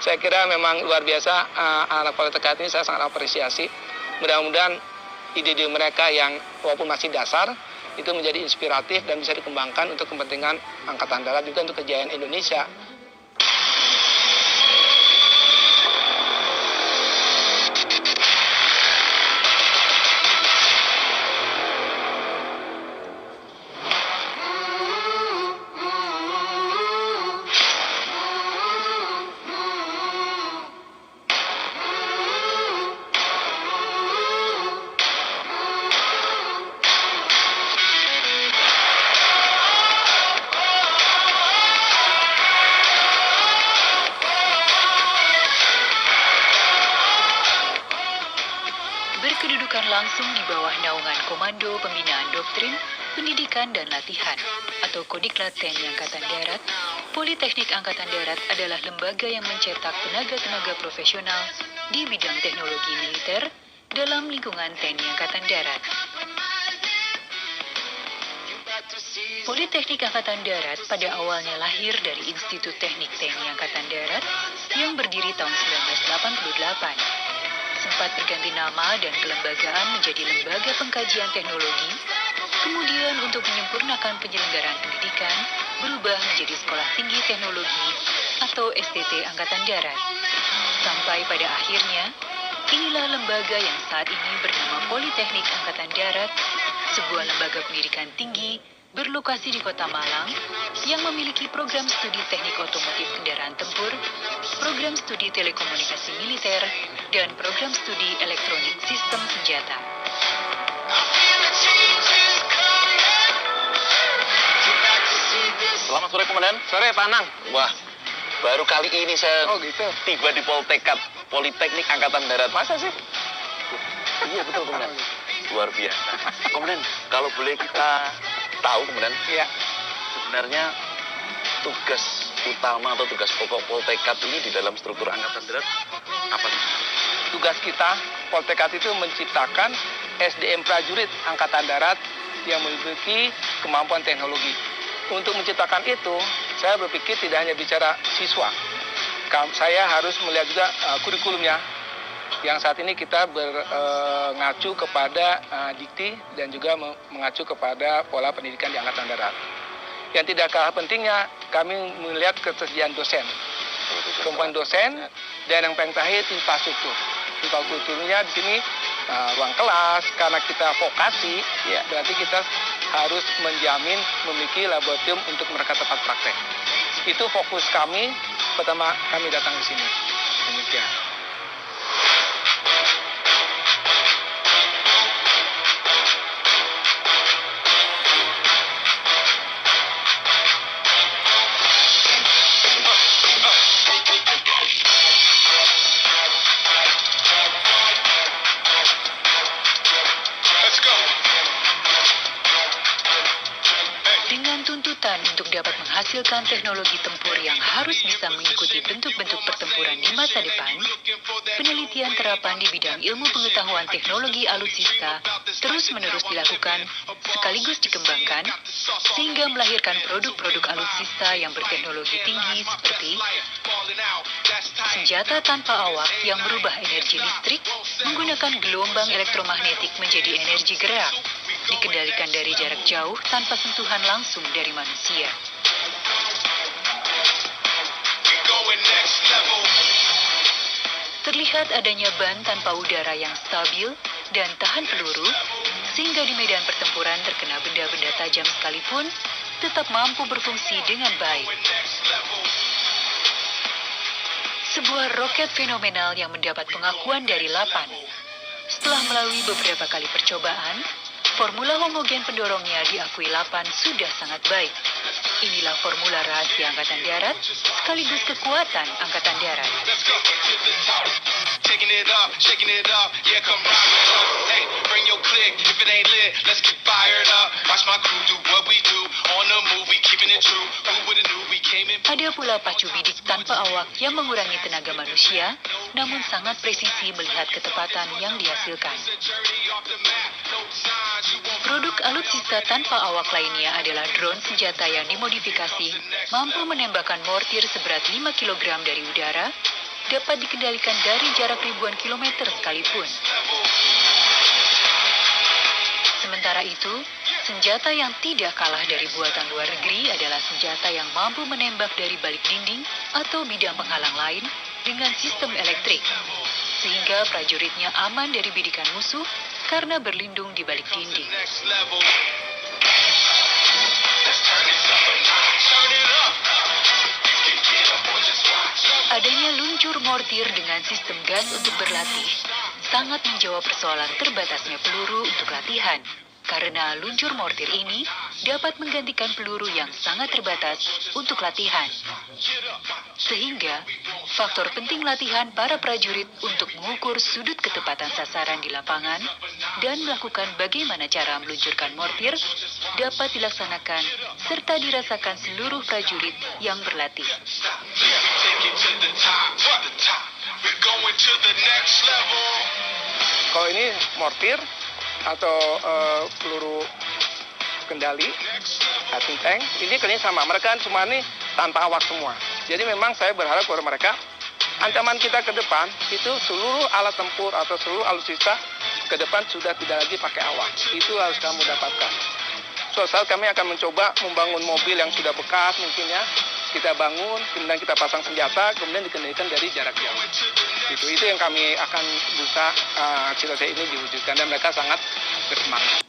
Saya kira memang luar biasa, anak Politekad ini saya sangat apresiasi. Mudah-mudahan ide-ide mereka yang walaupun masih dasar, itu menjadi inspiratif dan bisa dikembangkan untuk kepentingan Angkatan Darat juga untuk kejayaan Indonesia. Berkedudukan langsung di bawah naungan Komando Pembinaan Doktrin, Pendidikan dan Latihan atau Kodiklat TNI Angkatan Darat, Politeknik Angkatan Darat adalah lembaga yang mencetak tenaga-tenaga profesional di bidang teknologi militer dalam lingkungan TNI Angkatan Darat. Politeknik Angkatan Darat pada awalnya lahir dari Institut Teknik TNI Angkatan Darat yang berdiri tahun 1988. Sempat berganti nama dan kelembagaan menjadi Lembaga Pengkajian Teknologi, kemudian untuk menyempurnakan penyelenggaraan pendidikan, berubah menjadi Sekolah Tinggi Teknologi atau STT Angkatan Darat. Sampai pada akhirnya, inilah lembaga yang saat ini bernama Politeknik Angkatan Darat, sebuah lembaga pendidikan tinggi berlokasi di Kota Malang yang memiliki program studi teknik otomotif kendaraan tempur, program studi telekomunikasi militer, dan program studi elektronik sistem senjata. Selamat sore, Komandan. Sore, Pak Anang. Wah, baru kali ini saya Gitu. tiba di Politekad, Politeknik Angkatan Darat. Masa sih? Iya, betul, Komandan. Luar biasa. Komandan, kalau boleh kita tahu, Komandan, Iya. sebenarnya tugas utama atau tugas pokok Politekad ini di dalam struktur Angkatan Darat apa sih? Tugas kita, Politekad itu menciptakan SDM prajurit Angkatan Darat yang memiliki kemampuan teknologi. Untuk menciptakan itu, saya berpikir tidak hanya bicara siswa. Saya harus melihat juga kurikulumnya, yang saat ini kita mengacu kepada dikti dan juga mengacu kepada pola pendidikan di Angkatan Darat. Yang tidak kalah pentingnya, kami melihat ketersediaan dosen, kemampuan dosen, dan yang paling terakhir infrastruktur. Infrastrukturnya di sini ruang kelas, karena kita vokasi, ya berarti kita harus menjamin memiliki laboratorium untuk mereka tempat praktek. Itu fokus kami pertama kami datang ke sini. Demikian. Dengan tuntutan untuk dapat menghasilkan teknologi tempur yang harus bisa mengikuti bentuk-bentuk pertempuran di masa depan, penelitian terapan di bidang ilmu pengetahuan teknologi alutsista terus-menerus dilakukan sekaligus dikembangkan sehingga melahirkan produk-produk alutsista yang berteknologi tinggi seperti senjata tanpa awak yang merubah energi listrik menggunakan gelombang elektromagnetik menjadi energi gerak, dikendalikan dari jarak jauh tanpa sentuhan langsung dari manusia. Terlihat adanya ban tanpa udara yang stabil dan tahan peluru, sehingga di medan pertempuran terkena benda-benda tajam sekalipun, tetap mampu berfungsi dengan baik. Sebuah roket fenomenal yang mendapat pengakuan dari Lapan. Setelah melalui beberapa kali percobaan, formula homogen pendorongnya diakui Lapan sudah sangat baik. Inilah formula rahasia Angkatan Darat, sekaligus kekuatan Angkatan Darat. Ada pula pacu bidik tanpa awak yang mengurangi tenaga manusia, namun sangat presisi melihat ketepatan yang dihasilkan. Produk alutsista tanpa awak lainnya adalah drone senjata yang dimodifikasi, mampu menembakkan mortir seberat 5 kg dari udara, dapat dikendalikan dari jarak ribuan kilometer sekalipun. Sementara itu, senjata yang tidak kalah dari buatan luar negeri adalah senjata yang mampu menembak dari balik dinding atau bidang penghalang lain dengan sistem elektrik, sehingga prajuritnya aman dari bidikan musuh karena berlindung di balik dinding. Adanya luncur mortir dengan sistem gun untuk berlatih sangat menjawab persoalan terbatasnya peluru untuk latihan, karena luncur mortir ini dapat menggantikan peluru yang sangat terbatas untuk latihan. Sehingga, faktor penting latihan para prajurit untuk mengukur sudut ketepatan sasaran di lapangan dan melakukan bagaimana cara meluncurkan mortir dapat dilaksanakan serta dirasakan seluruh prajurit yang berlatih. Kalau ini mortir atau peluru kendali, think tank, ini kerjanya sama. Mereka cuma ini tanpa awak semua. Jadi memang saya berharap kepada mereka, ancaman kita ke depan itu seluruh alat tempur atau seluruh alutsista ke depan sudah tidak lagi pakai awak. Itu harus kamu dapatkan. Suatu saat kami akan mencoba membangun mobil yang sudah bekas mungkin ya. Kita bangun, kemudian kita pasang senjata, kemudian dikendalikan dari jarak jauh. Itu yang kami akan berusaha cita-cita ini diwujudkan dan mereka sangat bersemangat.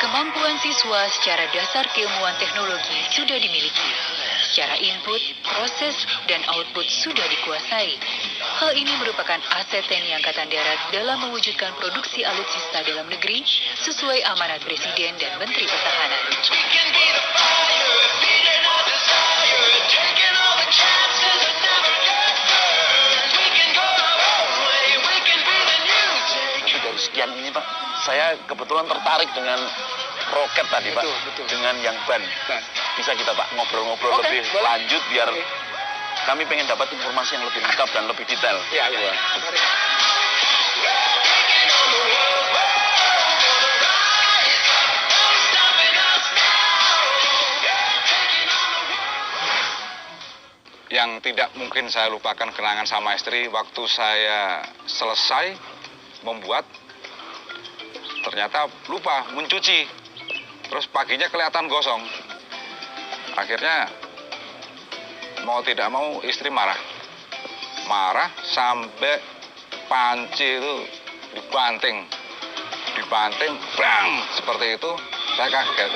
Kemampuan siswa secara dasar keilmuan teknologi sudah dimiliki. Secara input, proses, dan output sudah dikuasai. Hal ini merupakan aset TNI Angkatan Darat dalam mewujudkan produksi alutsista dalam negeri sesuai amanat Presiden dan Menteri Pertahanan. Dari sekian ini Pak, saya kebetulan tertarik dengan roket tadi Pak, betul. dengan yang ban. Bisa kita Pak ngobrol-ngobrol lebih lanjut biar kami pengen dapat informasi yang lebih lengkap dan lebih detail. Iya. Yang tidak mungkin saya lupakan kenangan sama istri waktu saya selesai membuat, ternyata lupa mencuci, terus paginya kelihatan gosong. Akhirnya mau tidak mau istri marah sampai panci itu dibanting, bang, seperti itu. Saya kaget.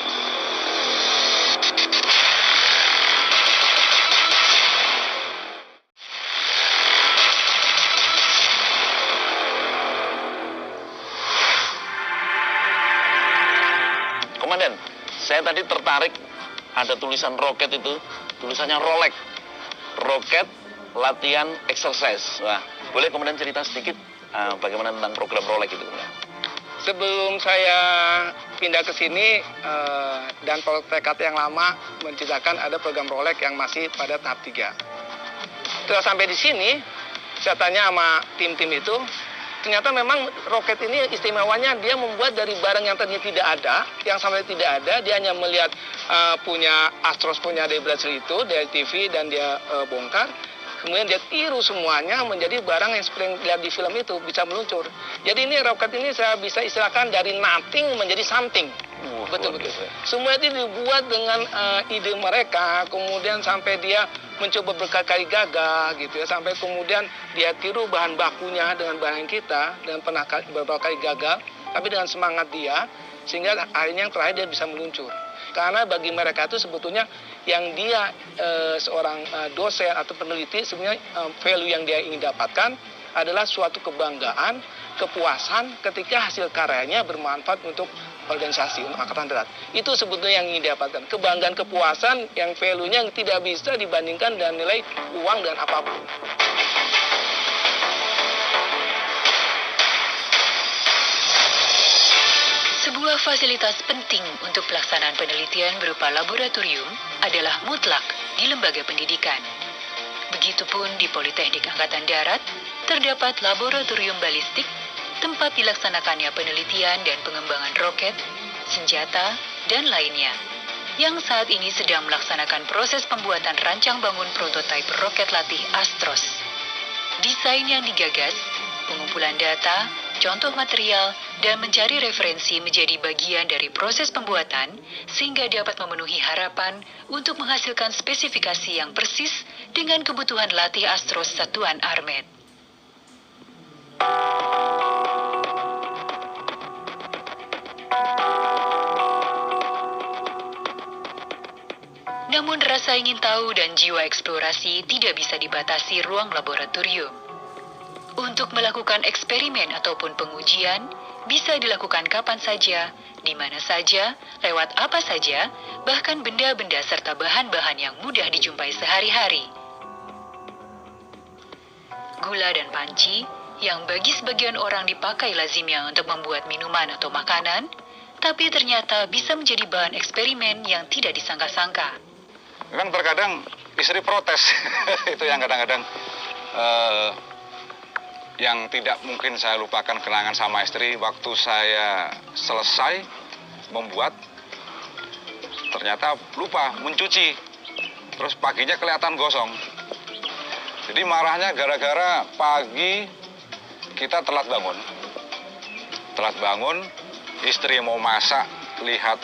Komandan, saya tadi tertarik ada tulisan roket itu, tulisannya Rolex. Roket latihan exercise. Wah, boleh kemudian cerita sedikit bagaimana tentang program Rolex itu? Sebelum saya pindah ke sini dan tekad yang lama menciptakan ada program Rolex yang masih pada tahap 3. Setelah sampai di sini, saya tanya sama tim-tim itu, ternyata memang roket ini istimewanya dia membuat dari barang yang tadinya tidak ada, yang sampai tidak ada, dia hanya melihat punya Astros punya Debrasri itu dari TV dan dia bongkar. Kemudian dia tiru semuanya menjadi barang yang seperti yang dilihat di film itu, bisa meluncur. Jadi ini roket ini saya bisa istilahkan dari nothing menjadi something. Betul-betul. Semua itu dibuat dengan ide mereka, kemudian sampai dia mencoba berkali-kali gagal gitu ya, sampai kemudian dia tiru bahan bakunya dengan bahan kita, dan pernah beberapa kali gagal, tapi dengan semangat dia, sehingga akhirnya yang terakhir dia bisa meluncur. Karena bagi mereka itu sebetulnya yang dia seorang dosen atau peneliti, sebenarnya value yang dia ingin dapatkan adalah suatu kebanggaan, kepuasan ketika hasil karyanya bermanfaat untuk organisasi, untuk Angkatan Darat. Itu sebetulnya yang ingin didapatkan. Kebanggaan, kepuasan yang value-nya yang tidak bisa dibandingkan dengan nilai uang dan apapun. Sebuah fasilitas penting untuk pelaksanaan penelitian berupa laboratorium adalah mutlak di lembaga pendidikan. Begitupun di Politeknik Angkatan Darat, terdapat laboratorium balistik, tempat dilaksanakannya penelitian dan pengembangan roket, senjata, dan lainnya, yang saat ini sedang melaksanakan proses pembuatan rancang bangun prototipe roket latih Astros. Desain yang digagas, pengumpulan data, contoh material, dan mencari referensi menjadi bagian dari proses pembuatan sehingga dapat memenuhi harapan untuk menghasilkan spesifikasi yang persis dengan kebutuhan latih Astros Satuan Armet. Namun rasa ingin tahu dan jiwa eksplorasi tidak bisa dibatasi ruang laboratorium. Untuk melakukan eksperimen ataupun pengujian, bisa dilakukan kapan saja, di mana saja, lewat apa saja, bahkan benda-benda serta bahan-bahan yang mudah dijumpai sehari-hari. Gula dan panci, yang bagi sebagian orang dipakai lazimnya untuk membuat minuman atau makanan, tapi ternyata bisa menjadi bahan eksperimen yang tidak disangka-sangka. Kan terkadang istri protes, itu yang kadang-kadang yang tidak mungkin saya lupakan kenangan sama istri waktu saya selesai membuat, ternyata lupa mencuci, terus paginya kelihatan gosong. Jadi marahnya gara-gara pagi kita telat bangun, istri mau masak, lihat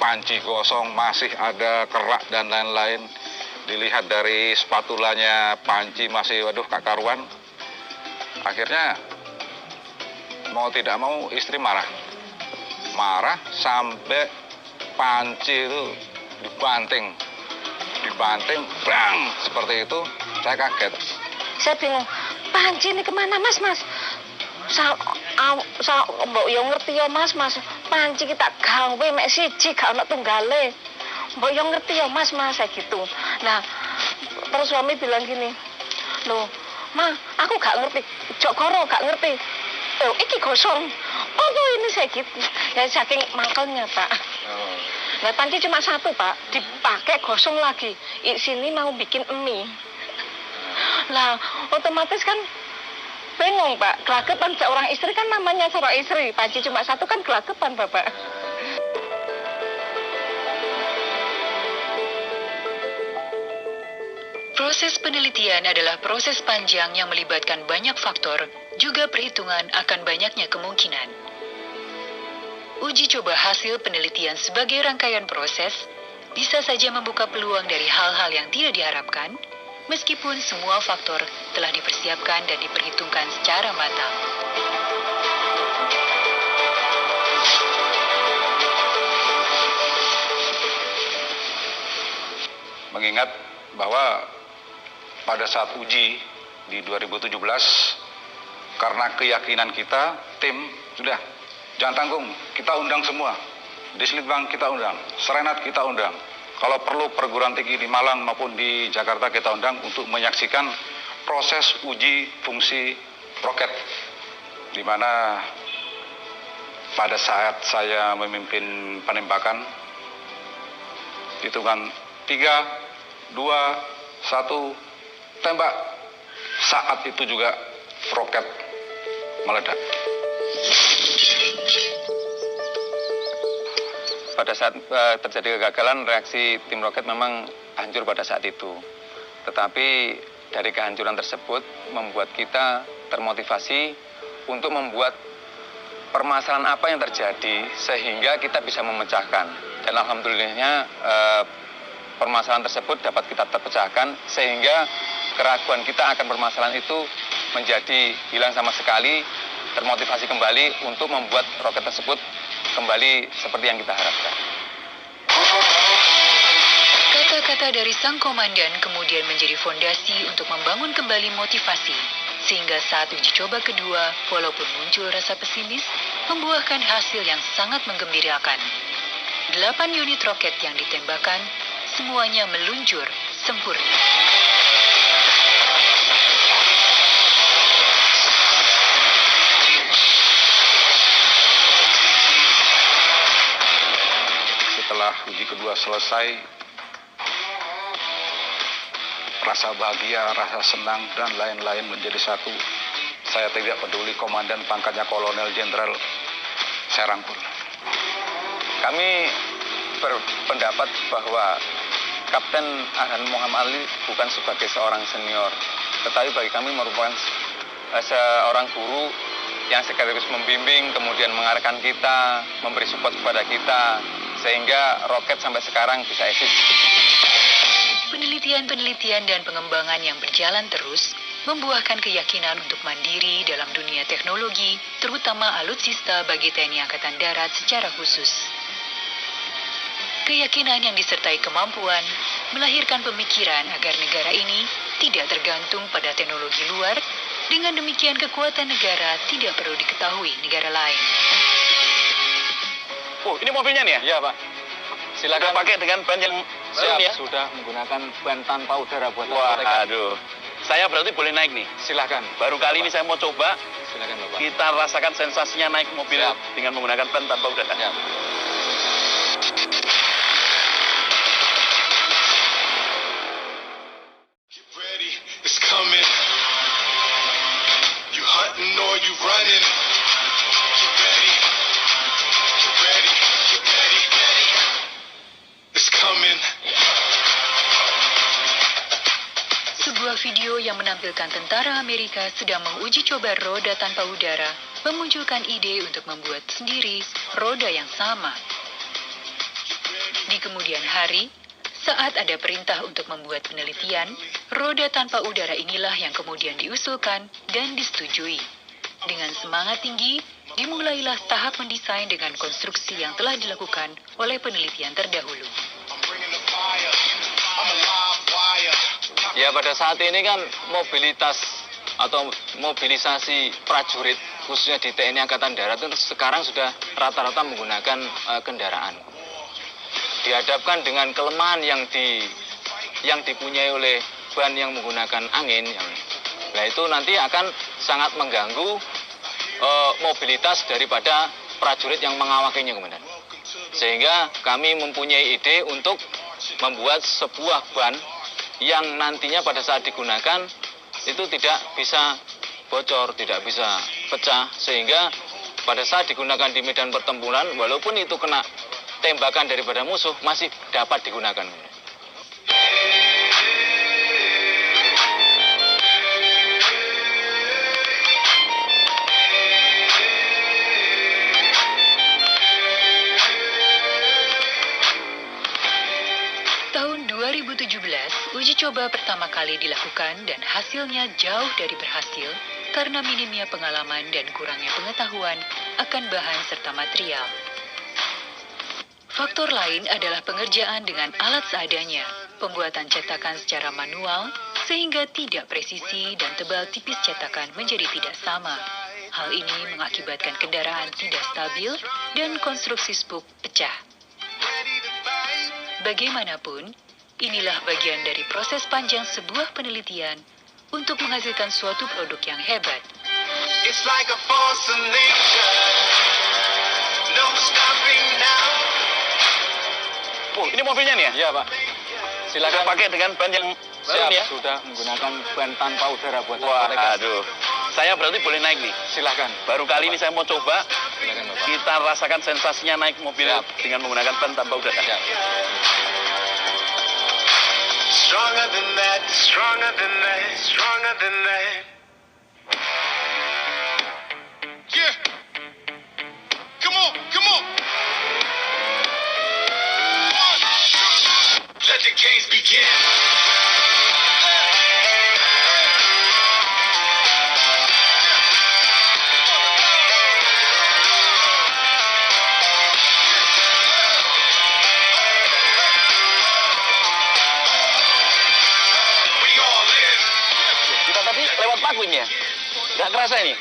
panci gosong, masih ada kerak dan lain-lain. Dilihat dari spatulanya, panci masih, waduh, gak karuan. Akhirnya mau tidak mau istri marah sampai panci itu dibanting, bang, seperti itu. Saya kaget. Saya bingung, panci ini kemana mas? Mbok yo ngerti yo mas, panci kita gawe mek siji gak ono tunggale. Mbok yo ngerti yo mas, saya gitu. Nah, terus suami bilang gini, loh, Ma, aku gak ngerti, Jokoro gak ngerti. Oh, iki gosong. Oh, ini saya gitu. Ya saking mangkelnya, Pak. Nah, panci cuma satu, Pak. Dipakai gosong lagi. Sini mau bikin mie. Lah, otomatis kan bingung, Pak. Gelagapan seorang istri kan namanya seorang istri. Panci cuma satu kan gelagapan, Bapak. Proses penelitian adalah proses panjang yang melibatkan banyak faktor, juga perhitungan akan banyaknya kemungkinan. Uji coba hasil penelitian sebagai rangkaian proses bisa saja membuka peluang dari hal-hal yang tidak diharapkan, meskipun semua faktor telah dipersiapkan dan diperhitungkan secara matang. Mengingat bahwa pada saat uji di 2017, karena keyakinan kita, tim sudah jangan tanggung, kita undang semua. Dislitbang kita undang, Serenat kita undang. Kalau perlu perguruan tinggi di Malang maupun di Jakarta kita undang untuk menyaksikan proses uji fungsi roket. Di mana pada saat saya memimpin penembakan, hitungan 3, 2, 1, tembak. Saat itu juga roket meledak. Pada saat terjadi kegagalan, reaksi tim roket memang hancur pada saat itu. Tetapi dari kehancuran tersebut membuat kita termotivasi untuk membuat permasalahan apa yang terjadi sehingga kita bisa memecahkan. Dan alhamdulillahnya permasalahan tersebut dapat kita terpecahkan sehingga keraguan kita akan permasalahan itu menjadi hilang sama sekali, termotivasi kembali untuk membuat roket tersebut kembali seperti yang kita harapkan. Kata-kata dari sang komandan kemudian menjadi fondasi untuk membangun kembali motivasi, sehingga saat uji coba kedua, walaupun muncul rasa pesimis, membuahkan hasil yang sangat menggembirakan. 8 unit roket yang ditembakkan, semuanya meluncur sempurna. Setelah uji kedua selesai, rasa bahagia, rasa senang, dan lain-lain menjadi satu. Saya tidak peduli komandan pangkatnya Kolonel Jenderal, saya rangkul. Kami berpendapat bahwa Kapten Arhan Muhammad Ali bukan sebagai seorang senior, tetapi bagi kami merupakan seorang guru yang sekaligus membimbing, kemudian mengarahkan kita, memberi support kepada kita, sehingga roket sampai sekarang bisa eksis. Penelitian-penelitian dan pengembangan yang berjalan terus membuahkan keyakinan untuk mandiri dalam dunia teknologi, terutama alutsista bagi TNI Angkatan Darat secara khusus. Keyakinan yang disertai kemampuan melahirkan pemikiran agar negara ini tidak tergantung pada teknologi luar. Dengan demikian kekuatan negara tidak perlu diketahui negara lain. Oh, ini mobilnya nih ya? Iya, Pak. Silakan. Sudah pakai dengan ban yang Siap, ya? sudah menggunakan ban tanpa udara buat Wah, mereka. aduh. Saya berarti boleh naik nih. Silakan. Baru kali ini saya mau coba. Silakan, Bapak. Kita rasakan sensasinya naik mobil Siap. dengan menggunakan ban tanpa udara. Siap. Ready, it's coming. You hunting or you running? Get ready, get ready, get ready, ready. It's coming. Sebuah video yang menampilkan tentara Amerika sedang menguji coba roda tanpa udara memunculkan ide untuk membuat sendiri roda yang sama. Di kemudian hari, saat ada perintah untuk membuat penelitian, roda tanpa udara inilah yang kemudian diusulkan dan disetujui. Dengan semangat tinggi, dimulailah tahap mendesain dengan konstruksi yang telah dilakukan oleh penelitian terdahulu. I'm bringing the fire. I'm a live wire. Ya, pada saat ini kan mobilitas atau mobilisasi prajurit khususnya di TNI Angkatan Darat itu sekarang sudah rata-rata menggunakan kendaraan. Dihadapkan dengan kelemahan yang dipunyai oleh ban yang menggunakan angin, nah itu nanti akan sangat mengganggu mobilitas daripada prajurit yang mengawakinya, Komandan. Sehingga kami mempunyai ide untuk membuat sebuah ban yang nantinya pada saat digunakan itu tidak bisa bocor, tidak bisa pecah, sehingga pada saat digunakan di medan pertempuran, walaupun itu kena tembakan daripada musuh, masih dapat digunakan. Tahun 2017, uji coba pertama kali dilakukan dan hasilnya jauh dari berhasil karena minimnya pengalaman dan kurangnya pengetahuan akan bahan serta material. Faktor lain adalah pengerjaan dengan alat seadanya, pembuatan cetakan secara manual, sehingga tidak presisi dan tebal tipis cetakan menjadi tidak sama. Hal ini mengakibatkan kendaraan tidak stabil dan konstruksi spook pecah. Bagaimanapun, inilah bagian dari proses panjang sebuah penelitian untuk menghasilkan suatu produk yang hebat. It's like a force of nature. No stopping now. Oh, ini mobilnya nih ya? Iya, Pak. Sudah Silakan. pakai dengan ban yang Siap, ya? sudah menggunakan ban tanpa udara buat Wah, mereka. aduh. Saya berarti boleh naik nih. Silakan. Baru kali ini saya mau coba. Silakan, Bapak. Kita rasakan sensasinya naik mobil Siap. dengan menggunakan ban tanpa udara. Siap. Stronger than that, stronger than that, stronger than that. Yeah. Come on, come on. Let the games begin. We all in. Kita tadi lewat Pakuin ya? Nggak kerasa ini?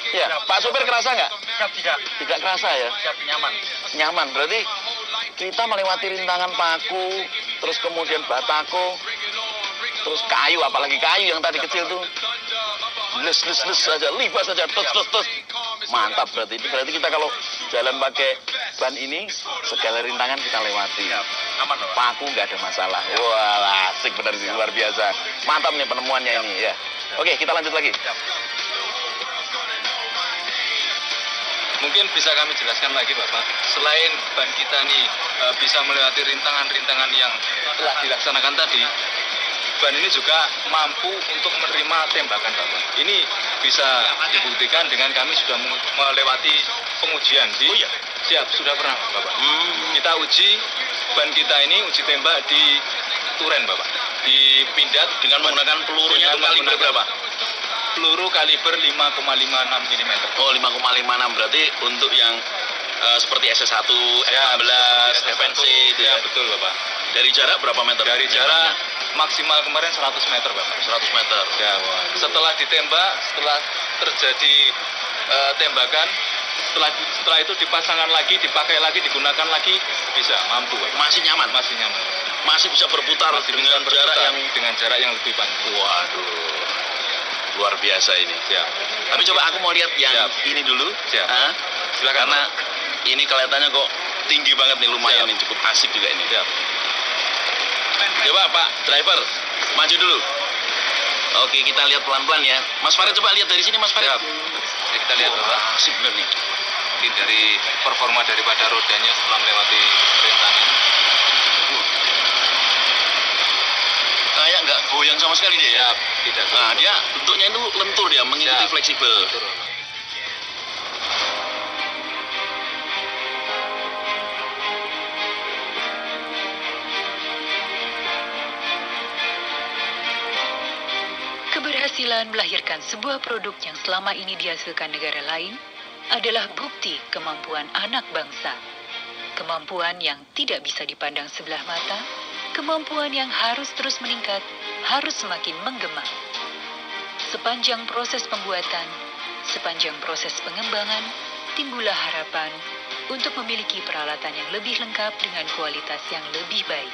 Ya, Pak Sopir kerasa nggak? Tidak. Tidak kerasa ya? Nyaman. Nyaman, berarti kita melewati rintangan paku, terus kemudian batako, terus kayu, apalagi kayu yang tadi kecil tuh. Les saja, libas saja, tos. Mantap berarti. Berarti kita kalau jalan pakai ban ini segala rintangan kita lewati. Aman, Bapak. Paku nggak ada masalah. Wah, asik benar sih, luar biasa. Mantap nih penemuannya ini ya. Oke, kita lanjut lagi. Mungkin bisa kami jelaskan lagi Bapak, selain ban kita nih bisa melewati rintangan-rintangan yang telah dilaksanakan tadi, ban ini juga mampu untuk menerima tembakan Bapak. Ini bisa dibuktikan dengan kami sudah melewati pengujian di siap, sudah pernah Bapak. Kita uji ban kita ini, uji tembak di Turen Bapak, di Pindad Dengan menggunakan pelurunya itu kaliber berapa? peluru kaliber 5,56 mm. Oh, 5,56 berarti untuk yang seperti SS1, F16, FNC itu Ya ya. betul Bapak. Dari jarak berapa meter? Dari jarak maksimal kemarin 100 meter Bapak. 100 meter. Ya, setelah ditembak, setelah terjadi tembakan, setelah itu dipasangkan lagi, dipakai lagi, digunakan lagi, bisa mampu. Bapak. Masih nyaman? Masih nyaman. Masih bisa berputar Masih bisa dengan jarak berputar yang dengan jarak yang lebih panjang. waduh. Luar biasa ini. Ya. Tapi coba aku mau lihat yang Siap. ini dulu. Siap. Hah? Silakan. Karena ini kelihatannya kok tinggi banget nih, lumayan Siap. nih, cukup asik juga ini. Siap. Coba Pak driver, maju dulu. Oke, kita lihat pelan-pelan ya. Mas Farid coba lihat dari sini Mas Farid. Siap. Jadi kita lihat Wah, Bapak, asik bener nih. ini dari performa daripada rodanya setelah melewati rintangan. Kayak nggak goyang sama sekali dia ya. Siap. Tidak. Nah, dia bentuknya itu lentur dia, mengikuti Siap. fleksibel. Betul, Bapak. Keberhasilan melahirkan sebuah produk yang selama ini dihasilkan negara lain adalah bukti kemampuan anak bangsa. Kemampuan yang tidak bisa dipandang sebelah mata, kemampuan yang harus terus meningkat, harus semakin menggema. Sepanjang proses pembuatan, sepanjang proses pengembangan, timbullah harapan untuk memiliki peralatan yang lebih lengkap dengan kualitas yang lebih baik,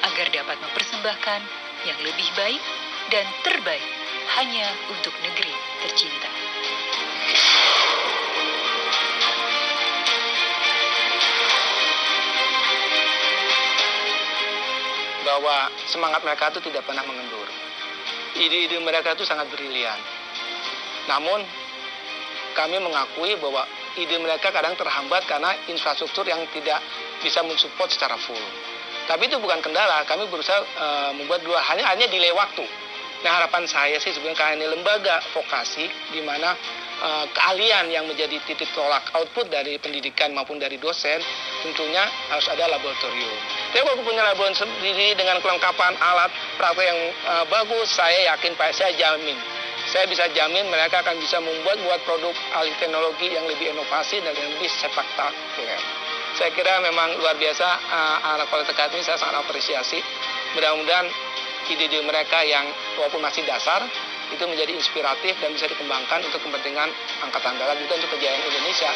agar dapat mempersembahkan yang lebih baik dan terbaik hanya untuk negeri tercinta. Bahwa semangat mereka itu tidak pernah mengendur. Ide-ide mereka itu sangat brilian. Namun, kami mengakui bahwa ide mereka kadang terhambat karena infrastruktur yang tidak bisa mensupport secara full. Tapi itu bukan kendala, kami berusaha membuat dua hanya delay waktu. Nah, harapan saya sih sebenarnya karena ini lembaga vokasi di mana keahlian yang menjadi titik tolak output dari pendidikan maupun dari dosen tentunya harus ada laboratorium. Tapi kalau punya laboratorium sendiri dengan kelengkapan alat praktek yang bagus, saya yakin Pak, saya bisa jamin mereka akan bisa membuat produk alih teknologi yang lebih inovasi dan yang lebih spektakuler. Saya kira memang luar biasa anak Politeknik ini, saya sangat apresiasi. Mudah-mudahan ide-ide mereka yang walaupun masih dasar itu menjadi inspiratif dan bisa dikembangkan untuk kepentingan Angkatan Darat juga untuk kejayaan Indonesia.